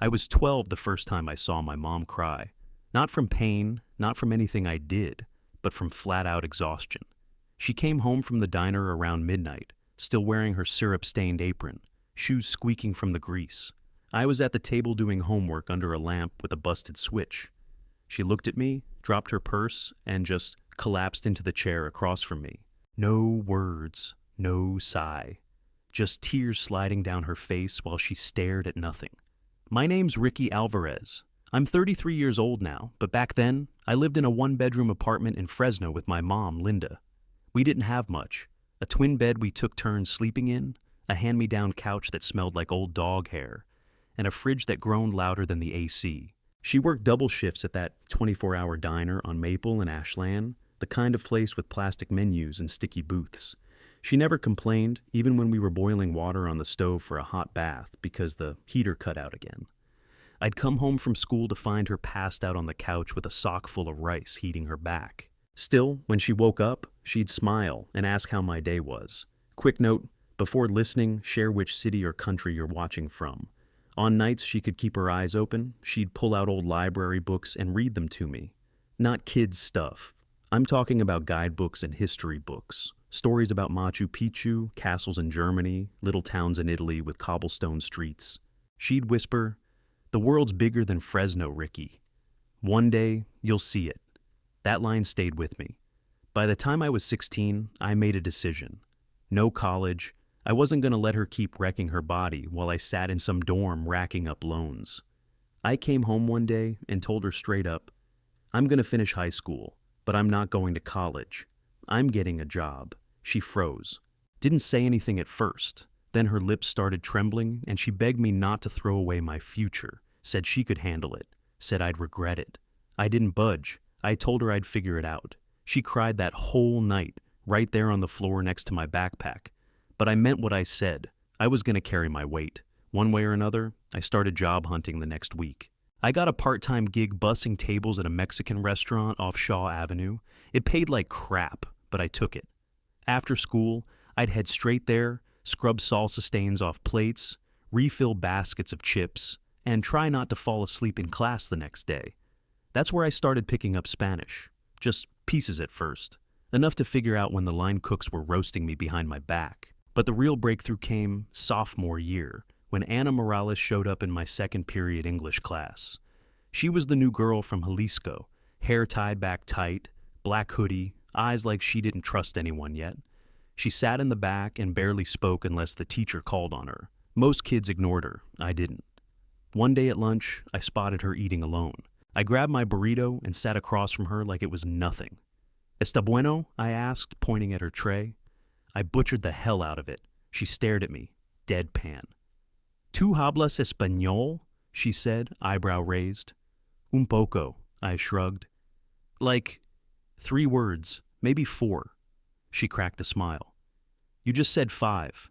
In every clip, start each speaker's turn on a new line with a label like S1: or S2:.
S1: I was 12 the first time I saw my mom cry. Not from pain, not from anything I did, but from flat-out exhaustion. She came home from the diner around midnight, still wearing her syrup-stained apron, shoes squeaking from the grease. I was at the table doing homework under a lamp with a busted switch. She looked at me, dropped her purse, and just collapsed into the chair across from me. No words, no sigh. Just tears sliding down her face while she stared at nothing. My name's Ricky Alvarez. I'm 33 years old now, but back then, I lived in a one-bedroom apartment in Fresno with my mom, Linda. We didn't have much. A twin bed we took turns sleeping in, a hand-me-down couch that smelled like old dog hair, and a fridge that groaned louder than the AC. She worked double shifts at that 24-hour diner on Maple and Ashland, the kind of place with plastic menus and sticky booths. She never complained, even when we were boiling water on the stove for a hot bath because the heater cut out again. I'd come home from school to find her passed out on the couch with a sock full of rice heating her back. Still, when she woke up, she'd smile and ask how my day was. Quick note, before listening, share which city or country you're watching from. On nights she could keep her eyes open, she'd pull out old library books and read them to me. Not kids' stuff. I'm talking about guidebooks and history books. Stories about Machu Picchu, castles in Germany, little towns in Italy with cobblestone streets. She'd whisper, "The world's bigger than Fresno, Ricky. One day, you'll see it." That line stayed with me. By the time I was 16, I made a decision. No college. I wasn't going to let her keep wrecking her body while I sat in some dorm racking up loans. I came home one day and told her straight up, "I'm going to finish high school, but I'm not going to college. I'm getting a job." She froze. Didn't say anything at first. Then her lips started trembling and she begged me not to throw away my future, said she could handle it, said I'd regret it. I didn't budge. I told her I'd figure it out. She cried that whole night, right there on the floor next to my backpack. But I meant what I said. I was going to carry my weight. One way or another, I started job hunting the next week. I got a part-time gig bussing tables at a Mexican restaurant off Shaw Avenue. It paid like crap, but I took it. After school, I'd head straight there, scrub salsa stains off plates, refill baskets of chips, and try not to fall asleep in class the next day. That's where I started picking up Spanish. Just pieces at first. Enough to figure out when the line cooks were roasting me behind my back. But the real breakthrough came sophomore year, when Ana Morales showed up in my second period English class. She was the new girl from Jalisco, hair tied back tight, black hoodie, eyes like she didn't trust anyone yet. She sat in the back and barely spoke unless the teacher called on her. Most kids ignored her. I didn't. One day at lunch, I spotted her eating alone. I grabbed my burrito and sat across from her like it was nothing. "Está bueno?" I asked, pointing at her tray. I butchered the hell out of it. She stared at me, deadpan. "¿Tú hablas español?" she said, eyebrow raised. "Un poco," I shrugged. "Like 3 words, maybe 4. She cracked a smile. "You just said 5.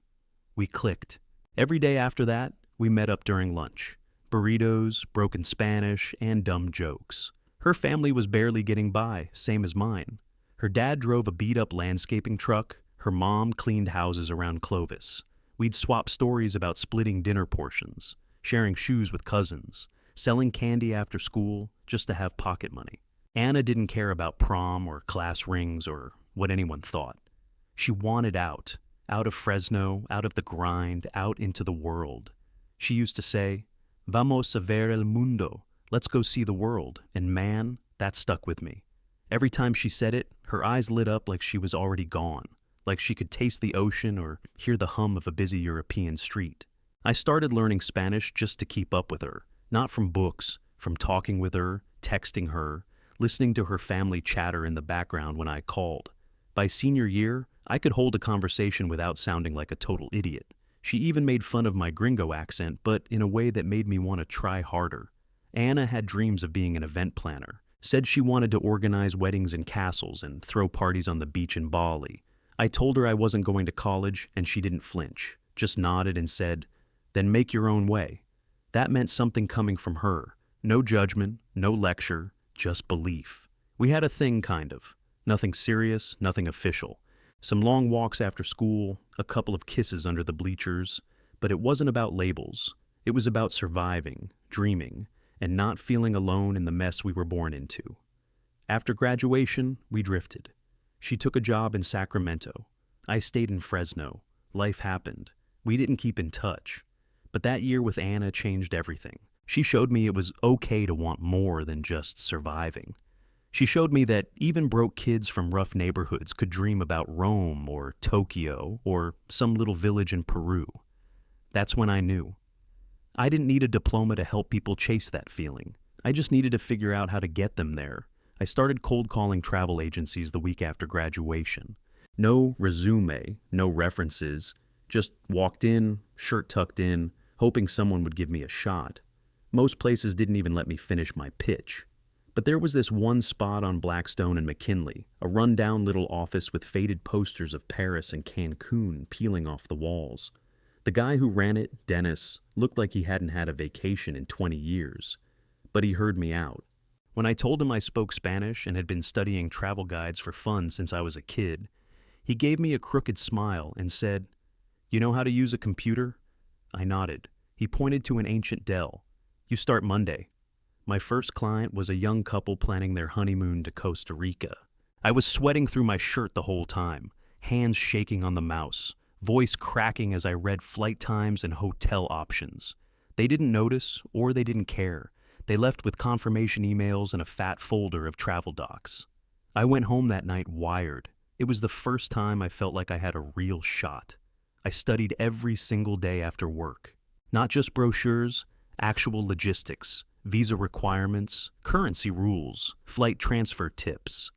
S1: We clicked. Every day after that, we met up during lunch. Burritos, broken Spanish, and dumb jokes. Her family was barely getting by, same as mine. Her dad drove a beat-up landscaping truck. Her mom cleaned houses around Clovis. We'd swap stories about splitting dinner portions, sharing shoes with cousins, selling candy after school just to have pocket money. Anna didn't care about prom or class rings or what anyone thought. She wanted out of Fresno, out of the grind, out into the world. She used to say, "Vamos a ver el mundo," let's go see the world, and man, that stuck with me. Every time she said it, her eyes lit up like she was already gone, like she could taste the ocean or hear the hum of a busy European street. I started learning Spanish just to keep up with her, not from books, from talking with her, texting her, listening to her family chatter in the background when I called. By senior year, I could hold a conversation without sounding like a total idiot. She even made fun of my gringo accent, but in a way that made me want to try harder. Anna had dreams of being an event planner, said she wanted to organize weddings in castles and throw parties on the beach in Bali. I told her I wasn't going to college, and she didn't flinch, just nodded and said, "Then make your own way." That meant something coming from her. No judgment, no lecture, just belief. We had a thing, kind of. Nothing serious, nothing official. Some long walks after school, a couple of kisses under the bleachers, but it wasn't about labels. It was about surviving, dreaming, and not feeling alone in the mess we were born into. After graduation, we drifted. She took a job in Sacramento. I stayed in Fresno. Life happened. We didn't keep in touch. But that year with Anna changed everything. She showed me it was okay to want more than just surviving. She showed me that even broke kids from rough neighborhoods could dream about Rome or Tokyo or some little village in Peru. That's when I knew. I didn't need a diploma to help people chase that feeling. I just needed to figure out how to get them there. I started cold calling travel agencies the week after graduation. No resume, no references, just walked in, shirt tucked in, hoping someone would give me a shot. Most places didn't even let me finish my pitch. But there was this one spot on Blackstone and McKinley, a run-down little office with faded posters of Paris and Cancun peeling off the walls. The guy who ran it, Dennis, looked like he hadn't had a vacation in 20 years. But he heard me out. When I told him I spoke Spanish and had been studying travel guides for fun since I was a kid, he gave me a crooked smile and said, "You know how to use a computer?" I nodded. He pointed to an ancient Dell. "You start Monday." My first client was a young couple planning their honeymoon to Costa Rica. I was sweating through my shirt the whole time, hands shaking on the mouse, voice cracking as I read flight times and hotel options. They didn't notice, or they didn't care. They left with confirmation emails and a fat folder of travel docs. I went home that night wired. It was the first time I felt like I had a real shot. I studied every single day after work. Not just brochures, actual logistics, visa requirements, currency rules, flight transfer tips.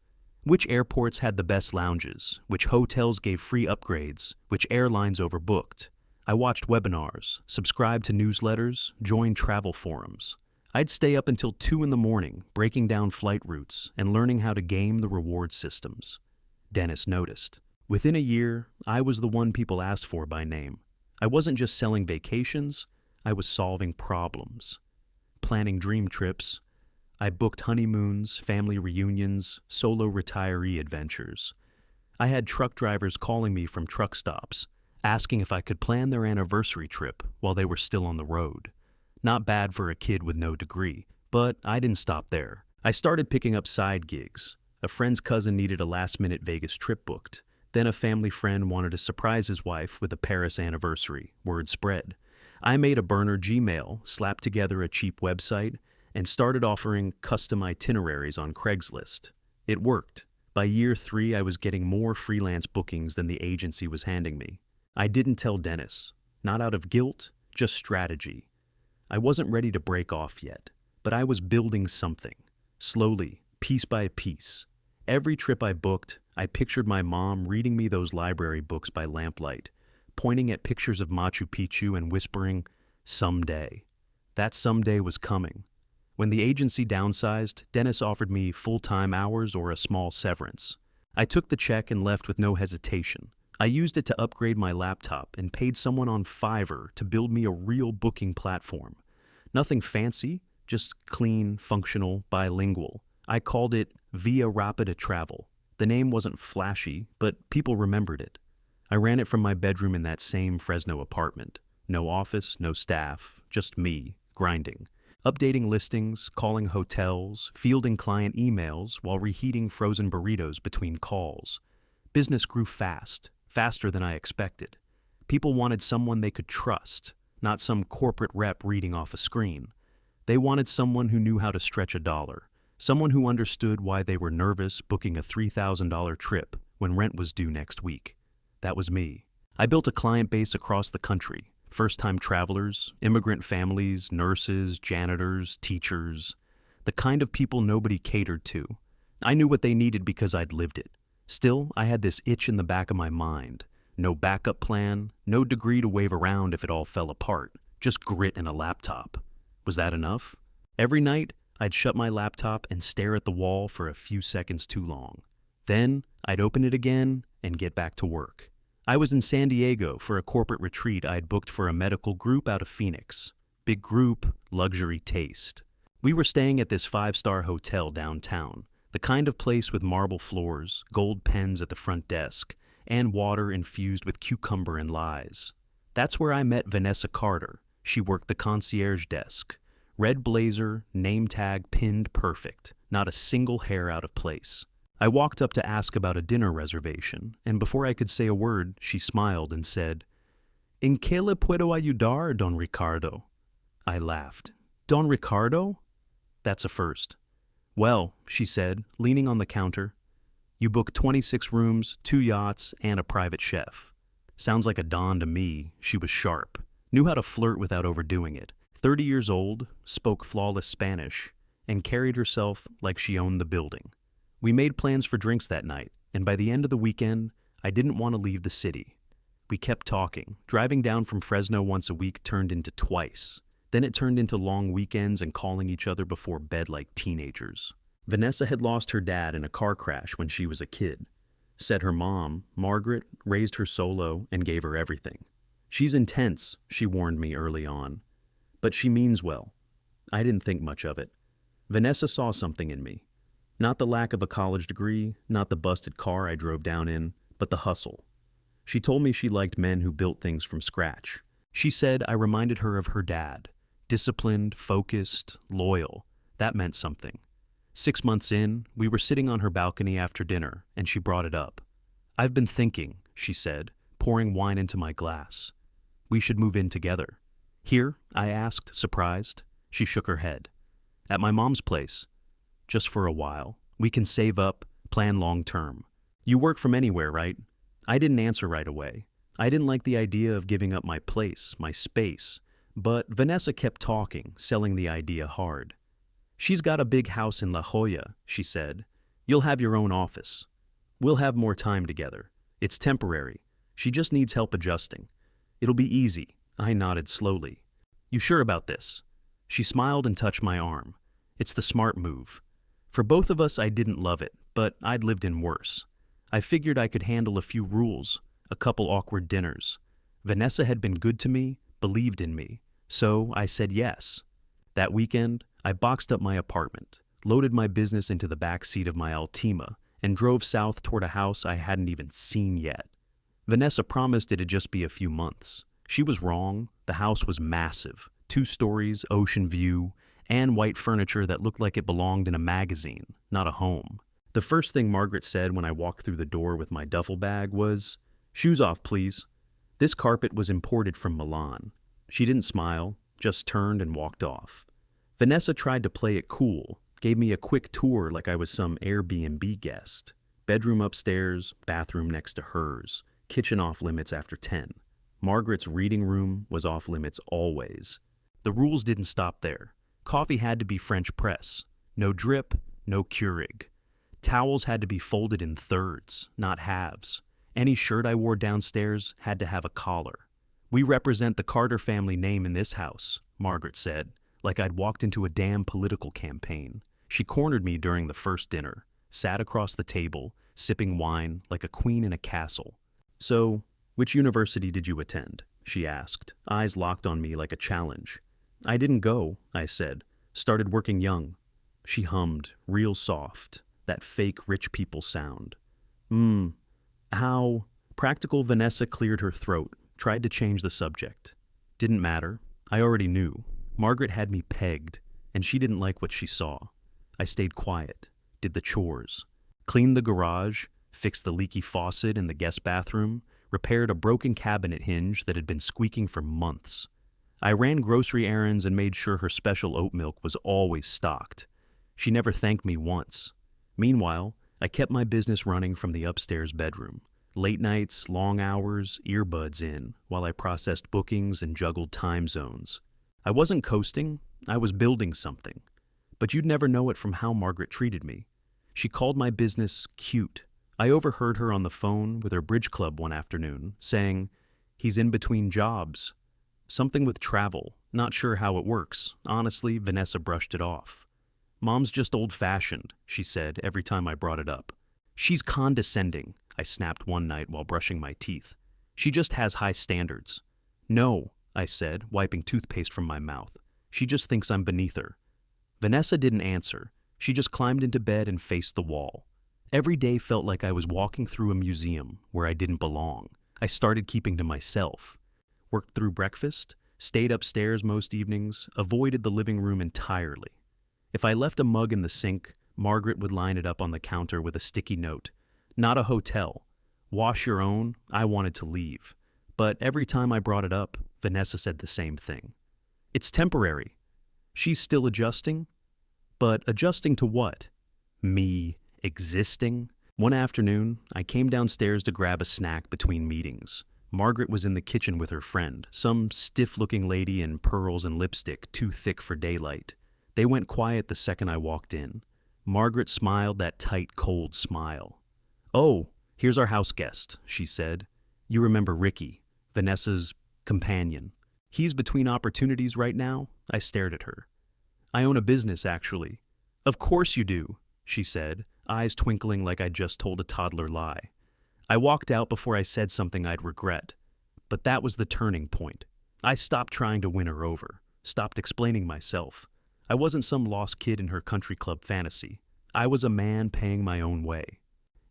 S1: Which airports had the best lounges, which hotels gave free upgrades, which airlines overbooked. I watched webinars, subscribed to newsletters, joined travel forums. I'd stay up until 2 in the morning, breaking down flight routes and learning how to game the reward systems. Dennis noticed. Within a year, I was the one people asked for by name. I wasn't just selling vacations, I was solving problems. Planning dream trips. I booked honeymoons, family reunions, solo retiree adventures. I had truck drivers calling me from truck stops, asking if I could plan their anniversary trip while they were still on the road. Not bad for a kid with no degree, but I didn't stop there. I started picking up side gigs. A friend's cousin needed a last-minute Vegas trip booked. Then a family friend wanted to surprise his wife with a Paris anniversary. Word spread. I made a burner Gmail, slapped together a cheap website, and started offering custom itineraries on Craigslist. It worked. By year 3, I was getting more freelance bookings than the agency was handing me. I didn't tell Dennis. Not out of guilt, just strategy. I wasn't ready to break off yet, but I was building something. Slowly, piece by piece. Every trip I booked, I pictured my mom reading me those library books by lamplight, pointing at pictures of Machu Picchu and whispering, "Someday." That someday was coming. When the agency downsized, Dennis offered me full-time hours or a small severance. I took the check and left with no hesitation. I used it to upgrade my laptop and paid someone on Fiverr to build me a real booking platform. Nothing fancy, just clean, functional, bilingual. I called it Via Rapida Travel. The name wasn't flashy, but people remembered it. I ran it from my bedroom in that same Fresno apartment. No office, no staff, just me, grinding. Updating listings, calling hotels, fielding client emails while reheating frozen burritos between calls. Business grew fast, faster than I expected. People wanted someone they could trust, not some corporate rep reading off a screen. They wanted someone who knew how to stretch a dollar, someone who understood why they were nervous booking a $3,000 trip when rent was due next week. That was me. I built a client base across the country. First-time travelers, immigrant families, nurses, janitors, teachers. The kind of people nobody catered to. I knew what they needed because I'd lived it. Still, I had this itch in the back of my mind. No backup plan, no degree to wave around if it all fell apart. Just grit and a laptop. Was that enough? Every night, I'd shut my laptop and stare at the wall for a few seconds too long. Then, I'd open it again and get back to work. I was in San Diego for a corporate retreat I'd booked for a medical group out of Phoenix. Big group, luxury taste. We were staying at this 5-star hotel downtown, the kind of place with marble floors, gold pens at the front desk, and water infused with cucumber and lies. That's where I met Vanessa Carter. She worked the concierge desk. Red blazer, name tag pinned perfect, not a single hair out of place. I walked up to ask about a dinner reservation, and before I could say a word, she smiled and said, "En qué le puedo ayudar, Don Ricardo?" I laughed. "Don Ricardo?" That's a first. "Well," she said, leaning on the counter, "you book 26 rooms, 2 yachts, and a private chef." Sounds like a Don to me. She was sharp, knew how to flirt without overdoing it, 30 years old, spoke flawless Spanish, and carried herself like she owned the building. We made plans for drinks that night, and by the end of the weekend, I didn't want to leave the city. We kept talking. Driving down from Fresno once a week turned into twice. Then it turned into long weekends and calling each other before bed like teenagers. Vanessa had lost her dad in a car crash when she was a kid. Said her mom, Margaret, raised her solo and gave her everything. "She's intense," she warned me early on. "But she means well." I didn't think much of it. Vanessa saw something in me. Not the lack of a college degree, not the busted car I drove down in, but the hustle. She told me she liked men who built things from scratch. She said I reminded her of her dad. Disciplined, focused, loyal. That meant something. 6 months in, we were sitting on her balcony after dinner, and she brought it up. "I've been thinking," she said, pouring wine into my glass. "We should move in together." "Here?" I asked, surprised. She shook her head. "At my mom's place. Just for a while. We can save up, plan long term. You work from anywhere, right?" I didn't answer right away. I didn't like the idea of giving up my place, my space. But Vanessa kept talking, selling the idea hard. "She's got a big house in La Jolla," she said. "You'll have your own office. We'll have more time together. It's temporary. She just needs help adjusting. It'll be easy." I nodded slowly. "You sure about this?" She smiled and touched my arm. "It's the smart move." For both of us, I didn't love it, but I'd lived in worse. I figured I could handle a few rules, a couple awkward dinners. Vanessa had been good to me, believed in me, so I said yes. That weekend, I boxed up my apartment, loaded my business into the back seat of my Altima, and drove south toward a house I hadn't even seen yet. Vanessa promised it'd just be a few months. She was wrong. The house was massive, 2 stories, ocean view, and white furniture that looked like it belonged in a magazine, not a home. The first thing Margaret said when I walked through the door with my duffel bag was, "Shoes off, please." This carpet was imported from Milan. She didn't smile, just turned and walked off. Vanessa tried to play it cool, gave me a quick tour like I was some Airbnb guest. Bedroom upstairs, bathroom next to hers, kitchen off limits after 10. Margaret's reading room was off limits always. The rules didn't stop there. Coffee had to be French press. No drip, no Keurig. Towels had to be folded in thirds, not halves. Any shirt I wore downstairs had to have a collar. "We represent the Carter family name in this house," Margaret said, like I'd walked into a damn political campaign. She cornered me during the first dinner, sat across the table, sipping wine like a queen in a castle. "So, which university did you attend?" she asked, eyes locked on me like a challenge. "I didn't go," I said. "Started working young." She hummed, real soft, that fake rich people sound. How? Practical Vanessa cleared her throat, tried to change the subject. Didn't matter. I already knew. Margaret had me pegged, and she didn't like what she saw. I stayed quiet, did the chores, cleaned the garage, fixed the leaky faucet in the guest bathroom, repaired a broken cabinet hinge that had been squeaking for months. I ran grocery errands and made sure her special oat milk was always stocked. She never thanked me once. Meanwhile, I kept my business running from the upstairs bedroom. Late nights, long hours, earbuds in, while I processed bookings and juggled time zones. I wasn't coasting, I was building something. But you'd never know it from how Margaret treated me. She called my business cute. I overheard her on the phone with her bridge club one afternoon, saying, "He's in between jobs." Something with travel, not sure how it works. Honestly, Vanessa brushed it off. "Mom's just old-fashioned," she said every time I brought it up. "She's condescending," I snapped one night while brushing my teeth. "She just has high standards." "No," I said, wiping toothpaste from my mouth. "She just thinks I'm beneath her." Vanessa didn't answer. She just climbed into bed and faced the wall. Every day felt like I was walking through a museum where I didn't belong. I started keeping to myself. Worked through breakfast, stayed upstairs most evenings, avoided the living room entirely. If I left a mug in the sink, Margaret would line it up on the counter with a sticky note. Not a hotel. Wash your own. I wanted to leave. But every time I brought it up, Vanessa said the same thing. It's temporary. She's still adjusting? But adjusting to what? Me existing? One afternoon, I came downstairs to grab a snack between meetings. Margaret was in the kitchen with her friend, some stiff-looking lady in pearls and lipstick too thick for daylight. They went quiet the second I walked in. Margaret smiled that tight, cold smile. "Oh, here's our house guest," she said. "You remember Ricky, Vanessa's companion. He's between opportunities right now." I stared at her. "I own a business, actually." "Of course you do," she said, eyes twinkling like I'd just told a toddler lie. I walked out before I said something I'd regret. But that was the turning point. I stopped trying to win her over, stopped explaining myself. I wasn't some lost kid in her country club fantasy. I was a man paying my own way.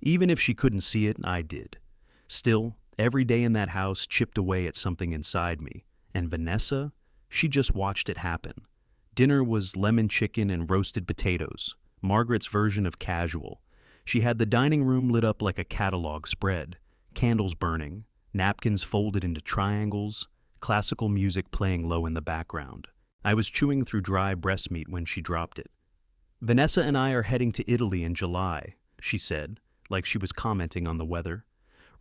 S1: Even if she couldn't see it, I did. Still, every day in that house chipped away at something inside me. And Vanessa, she just watched it happen. Dinner was lemon chicken and roasted potatoes, Margaret's version of casual. She had the dining room lit up like a catalog spread, candles burning, napkins folded into triangles, classical music playing low in the background. I was chewing through dry breast meat when she dropped it. "Vanessa and I are heading to Italy in July," she said, like she was commenting on the weather.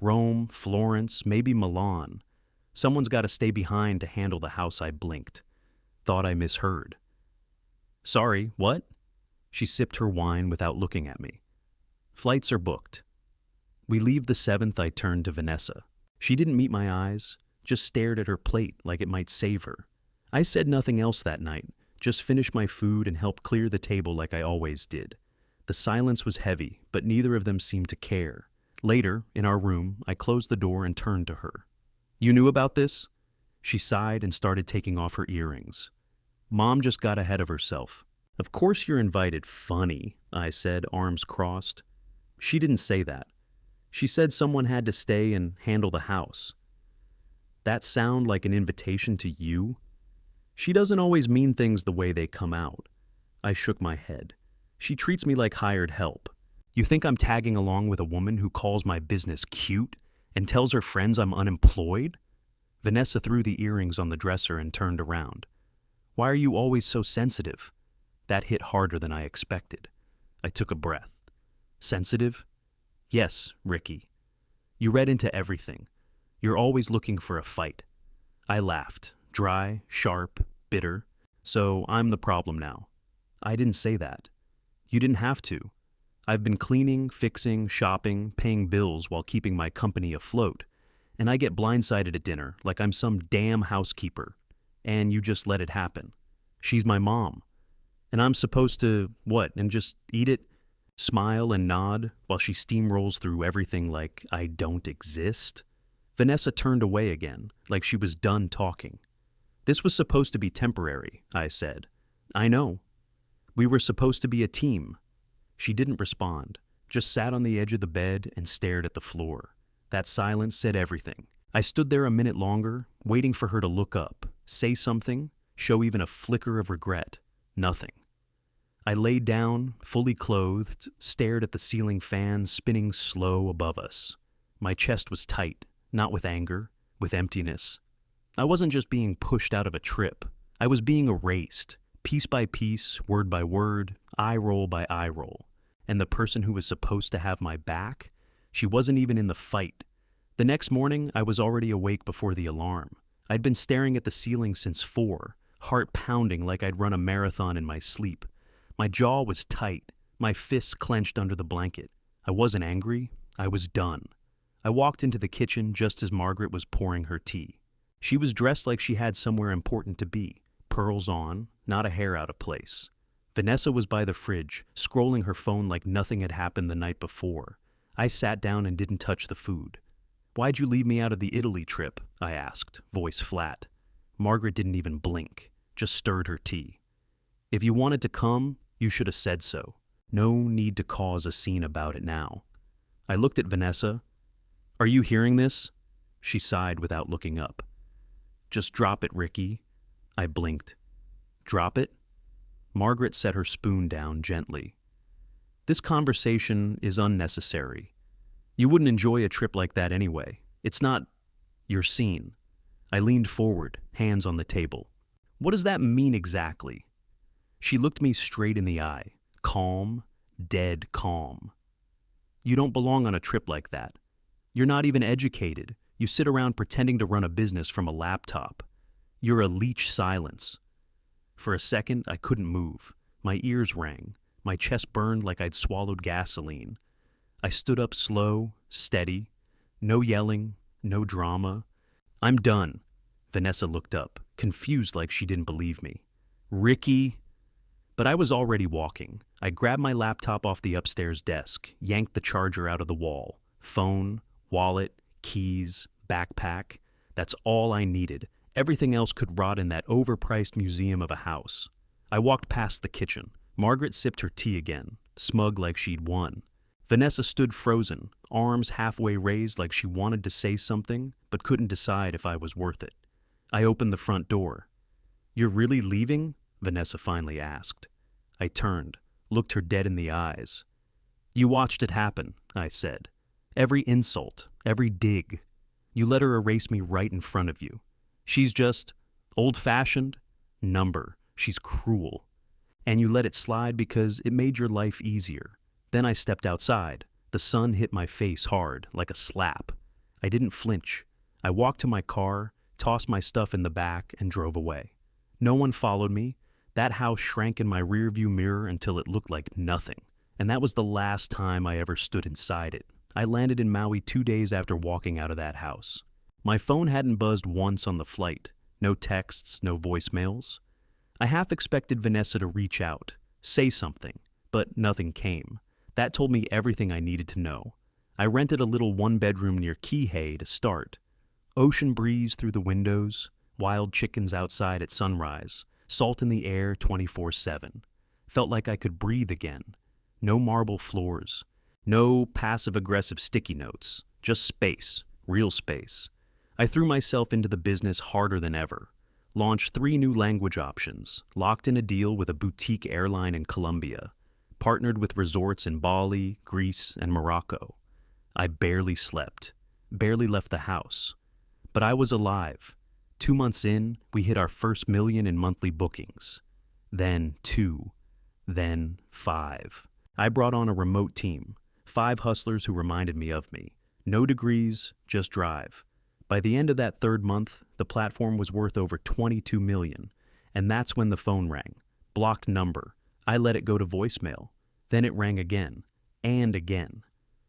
S1: "Rome, Florence, maybe Milan. Someone's got to stay behind to handle the house." I blinked. Thought I misheard. "Sorry, what?" She sipped her wine without looking at me. "Flights are booked." "We leave the 7th, I turned to Vanessa. She didn't meet my eyes, just stared at her plate like it might save her. I said nothing else that night, just finished my food and helped clear the table like I always did. The silence was heavy, but neither of them seemed to care. Later, in our room, I closed the door and turned to her. "You knew about this?" She sighed and started taking off her earrings. "Mom just got ahead of herself." "Of course you're invited, funny," I said, arms crossed. She didn't say that. She said someone had to stay and handle the house. That sound like an invitation to you? She doesn't always mean things the way they come out. I shook my head. She treats me like hired help. You think I'm tagging along with a woman who calls my business cute and tells her friends I'm unemployed? Vanessa threw the earrings on the dresser and turned around. "Why are you always so sensitive?" That hit harder than I expected. I took a breath. "Sensitive?" "Yes, Ricky. You read into everything. You're always looking for a fight." I laughed, dry, sharp, bitter. "So I'm the problem now." "I didn't say that." "You didn't have to. I've been cleaning, fixing, shopping, paying bills while keeping my company afloat. And I get blindsided at dinner like I'm some damn housekeeper. And you just let it happen. She's my mom. And I'm supposed to, what, and just eat it? Smile and nod while she steamrolls through everything like I don't exist?" Vanessa turned away again, like she was done talking. "This was supposed to be temporary," I said. "I know. We were supposed to be a team." She didn't respond, just sat on the edge of the bed and stared at the floor. That silence said everything. I stood there a minute longer, waiting for her to look up, say something, show even a flicker of regret. Nothing. I laid down, fully clothed, stared at the ceiling fan spinning slow above us. My chest was tight, not with anger, with emptiness. I wasn't just being pushed out of a trip. I was being erased, piece by piece, word by word, eye roll by eye roll. And the person who was supposed to have my back, she wasn't even in the fight. The next morning, I was already awake before the alarm. I'd been staring at the ceiling since 4, heart pounding like I'd run a marathon in my sleep. My jaw was tight, my fists clenched under the blanket. I wasn't angry, I was done. I walked into the kitchen just as Margaret was pouring her tea. She was dressed like she had somewhere important to be, pearls on, not a hair out of place. Vanessa was by the fridge, scrolling her phone like nothing had happened the night before. I sat down and didn't touch the food. "Why'd you leave me out of the Italy trip?" I asked, voice flat. Margaret didn't even blink, just stirred her tea. "If you wanted to come, you should have said so. No need to cause a scene about it now." I looked at Vanessa. "Are you hearing this?" She sighed without looking up. Just drop it, Ricky. I blinked. Drop it? Margaret set her spoon down gently. This conversation is unnecessary. You wouldn't enjoy a trip like that anyway. It's not your scene. I leaned forward, hands on the table. What does that mean exactly? She looked me straight in the eye, calm, dead calm. You don't belong on a trip like that. You're not even educated. You sit around pretending to run a business from a laptop. You're a leech silence. For a second, I couldn't move. My ears rang. My chest burned like I'd swallowed gasoline. I stood up slow, steady. No yelling, no drama. I'm done. Vanessa looked up, confused like she didn't believe me. Ricky? But I was already walking. I grabbed my laptop off the upstairs desk, yanked the charger out of the wall. Phone, wallet, keys, backpack. That's all I needed. Everything else could rot in that overpriced museum of a house. I walked past the kitchen. Margaret sipped her tea again, smug like she'd won. Vanessa stood frozen, arms halfway raised like she wanted to say something, but couldn't decide if I was worth it. I opened the front door. You're really leaving? Vanessa finally asked. I turned, looked her dead in the eyes. You watched it happen, I said. Every insult, every dig. You let her erase me right in front of you. She's just old-fashioned, number. She's cruel. And you let it slide because it made your life easier. Then I stepped outside. The sun hit my face hard, like a slap. I didn't flinch. I walked to my car, tossed my stuff in the back, and drove away. No one followed me. That house shrank in my rearview mirror until it looked like nothing. And that was the last time I ever stood inside it. I landed in Maui 2 days after walking out of that house. My phone hadn't buzzed once on the flight. No texts, no voicemails. I half expected Vanessa to reach out, say something, but nothing came. That told me everything I needed to know. I rented a little one-bedroom near Kihei to start. Ocean breeze through the windows, wild chickens outside at sunrise, salt in the air 24/7. Felt like I could breathe again. No marble floors. No passive-aggressive sticky notes. Just space. Real space. I threw myself into the business harder than ever. Launched 3 new language options. Locked in a deal with a boutique airline in Colombia. Partnered with resorts in Bali, Greece, and Morocco. I barely slept. Barely left the house. But I was alive. 2 months in, we hit our first million in monthly bookings. Then 2. Then 5. I brought on a remote team. 5 hustlers who reminded me of me. No degrees, just drive. By the end of that 3rd month, the platform was worth over 22 million. And that's when the phone rang. Blocked number. I let it go to voicemail. Then it rang again. And again.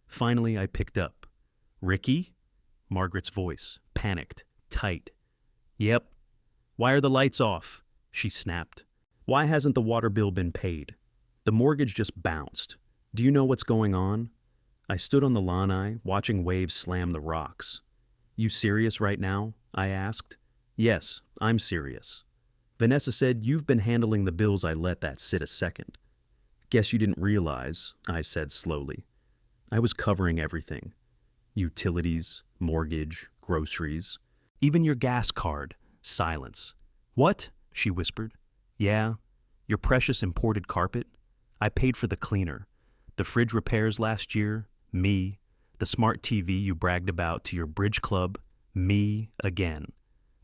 S1: Finally, I picked up. Ricky? Margaret's voice, panicked, tight. Yep. Why are the lights off? She snapped. Why hasn't the water bill been paid? The mortgage just bounced. Do you know what's going on? I stood on the lanai, watching waves slam the rocks. You serious right now? I asked. Yes, I'm serious. Vanessa said, you've been handling the bills. I let that sit a second. Guess you didn't realize, I said slowly. I was covering everything. Utilities, mortgage, groceries, even your gas card. Silence. What? She whispered. Yeah, your precious imported carpet. I paid for the cleaner. The fridge repairs last year, me. The smart TV you bragged about to your bridge club, me again.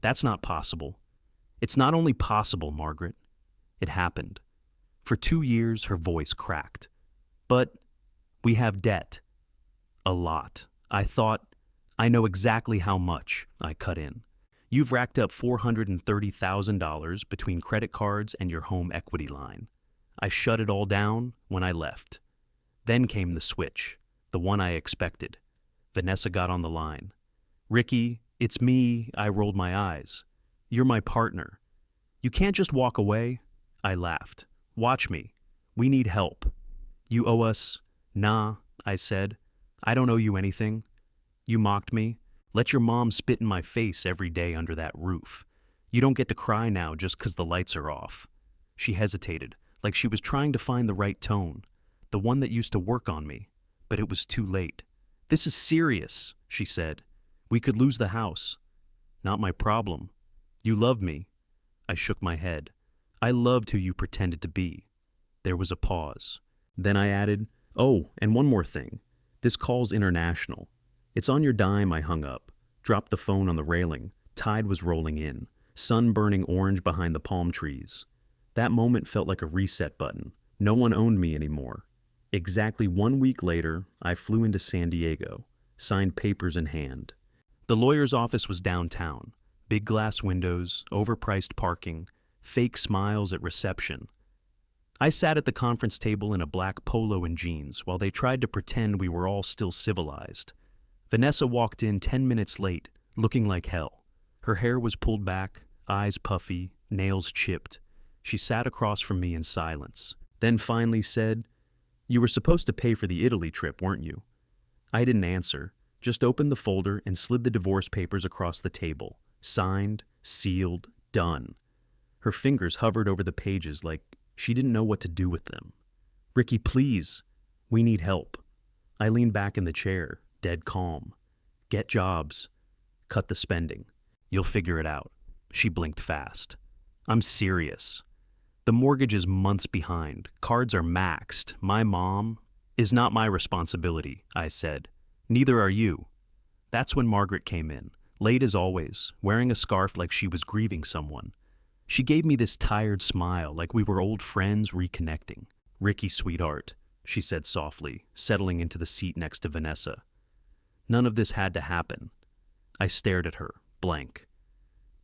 S1: That's not possible. It's not only possible, Margaret. It happened. For 2 years, her voice cracked. But we have debt. A lot. I thought, I know exactly how much, I cut in. You've racked up $430,000 between credit cards and your home equity line. I shut it all down when I left. Then came the switch, the one I expected. Vanessa got on the line. Ricky, it's me. I rolled my eyes. You're my partner. You can't just walk away. I laughed. Watch me. We need help. You owe us. Nah, I said. I don't owe you anything. You mocked me. Let your mom spit in my face every day under that roof. You don't get to cry now just 'cause the lights are off. She hesitated, like she was trying to find the right tone, the one that used to work on me, but it was too late. This is serious, she said. We could lose the house. Not my problem. You love me. I shook my head. I loved who you pretended to be. There was a pause. Then I added, oh, and one more thing. This call's international. It's on your dime. I hung up, dropped the phone on the railing. Tide was rolling in, sun burning orange behind the palm trees. That moment felt like a reset button. No one owned me anymore. Exactly 1 week later, I flew into San Diego, signed papers in hand. The lawyer's office was downtown. Big glass windows, overpriced parking, fake smiles at reception. I sat at the conference table in a black polo and jeans while they tried to pretend we were all still civilized. Vanessa walked in 10 minutes late, looking like hell. Her hair was pulled back, eyes puffy, nails chipped. She sat across from me in silence, then finally said, "You were supposed to pay for the Italy trip, weren't you?" I didn't answer, just opened the folder and slid the divorce papers across the table. Signed, sealed, done. Her fingers hovered over the pages like she didn't know what to do with them. "Ricky, please. We need help." I leaned back in the chair, dead calm. "Get jobs. Cut the spending. You'll figure it out." She blinked fast. "I'm serious. The mortgage is months behind. Cards are maxed. My mom is not my responsibility," I said. "Neither are you." That's when Margaret came in, late as always, wearing a scarf like she was grieving someone. She gave me this tired smile like we were old friends reconnecting. "Ricky, sweetheart," she said softly, settling into the seat next to Vanessa. "None of this had to happen." I stared at her, blank.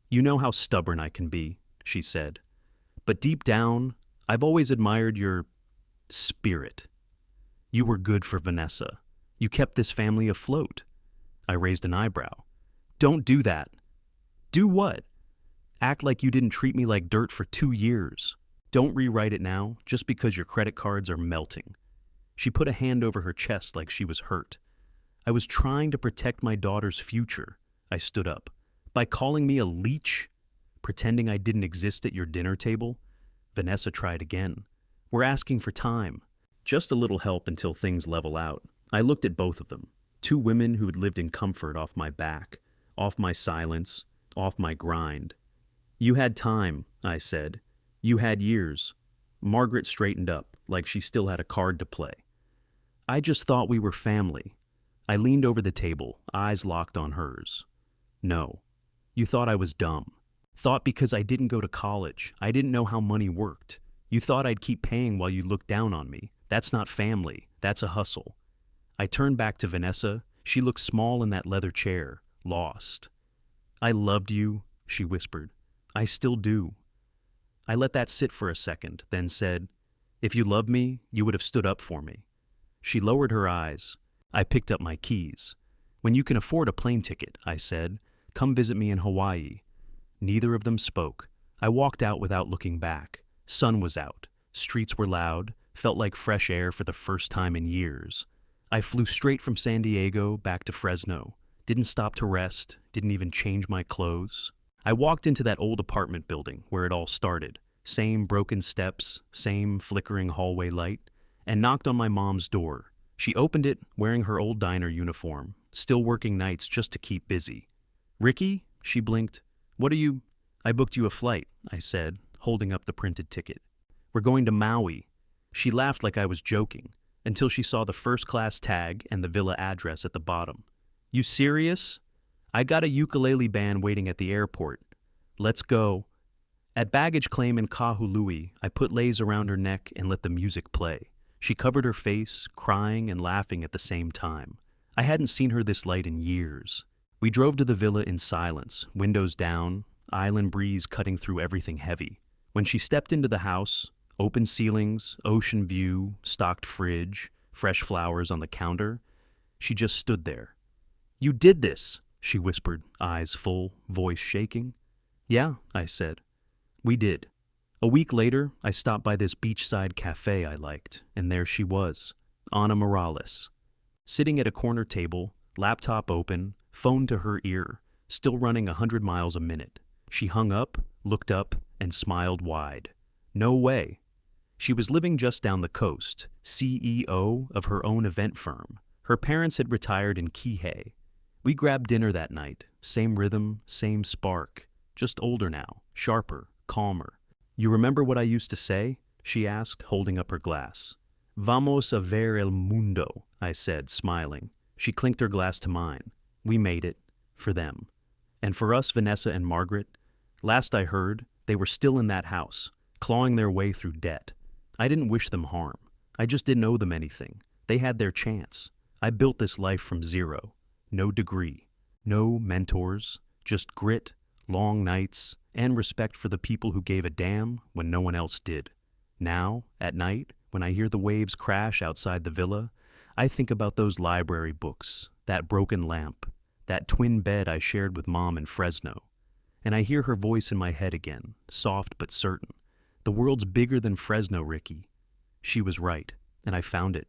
S1: "You know how stubborn I can be," she said. "But deep down, I've always admired your spirit. You were good for Vanessa. You kept this family afloat." I raised an eyebrow. "Don't do that." "Do what?" "Act like you didn't treat me like dirt for 2 years. Don't rewrite it now just because your credit cards are melting." She put a hand over her chest like she was hurt. "I was trying to protect my daughter's future." I stood up. "By calling me a leech? Pretending I didn't exist at your dinner table?" Vanessa tried again. "We're asking for time. Just a little help until things level out." I looked at both of them. Two women who had lived in comfort off my back, off my silence, off my grind. "You had time," I said. "You had years." Margaret straightened up, like she still had a card to play. "I just thought we were family." I leaned over the table, eyes locked on hers. "No. You thought I was dumb. Thought because I didn't go to college, I didn't know how money worked. You thought I'd keep paying while you looked down on me. That's not family. That's a hustle." I turned back to Vanessa. She looked small in that leather chair, lost. "I loved you," she whispered. "I still do." I let that sit for a second, then said, "If you loved me, you would have stood up for me." She lowered her eyes. I picked up my keys. "When you can afford a plane ticket," I said, "come visit me in Hawaii." Neither of them spoke. I walked out without looking back. Sun was out. Streets were loud, felt like fresh air for the first time in years. I flew straight from San Diego back to Fresno. Didn't stop to rest, didn't even change my clothes. I walked into that old apartment building where it all started. Same broken steps, same flickering hallway light, and knocked on my mom's door. She opened it, wearing her old diner uniform, still working nights just to keep busy. "Ricky?" She blinked. "What are you—" "I booked you a flight," I said, holding up the printed ticket. "We're going to Maui." She laughed like I was joking, until she saw the first-class tag and the villa address at the bottom. "You serious?" "I got a ukulele band waiting at the airport." "Let's go." At baggage claim in Kahului, I put leis around her neck and let the music play. She covered her face, crying and laughing at the same time. I hadn't seen her this light in years. We drove to the villa in silence, windows down, island breeze cutting through everything heavy. When she stepped into the house, open ceilings, ocean view, stocked fridge, fresh flowers on the counter, she just stood there. "You did this," she whispered, eyes full, voice shaking. "Yeah," I said. "We did." A week later, I stopped by this beachside cafe I liked, and there she was, Ana Morales, sitting at a corner table, laptop open, phone to her ear, still running 100 miles a minute. She hung up, looked up, and smiled wide. No way. She was living just down the coast, CEO of her own event firm. Her parents had retired in Kihei. We grabbed dinner that night, same rhythm, same spark. just older now, sharper, calmer. You remember what I used to say? She asked, holding up her glass. Vamos a ver el mundo, I said, smiling. She clinked her glass to mine. We made it. For them. And for us, Vanessa and Margaret, last I heard, they were still in that house, clawing their way through debt. I didn't wish them harm. I just didn't owe them anything. They had their chance. I built this life from zero. No degree. No mentors. Just grit, long nights, and respect for the people who gave a damn when no one else did. Now, at night, when I hear the waves crash outside the villa, I think about those library books, that broken lamp, that twin bed I shared with Mom in Fresno. And I hear her voice in my head again, soft but certain. The world's bigger than Fresno, Ricky. She was right, and I found it.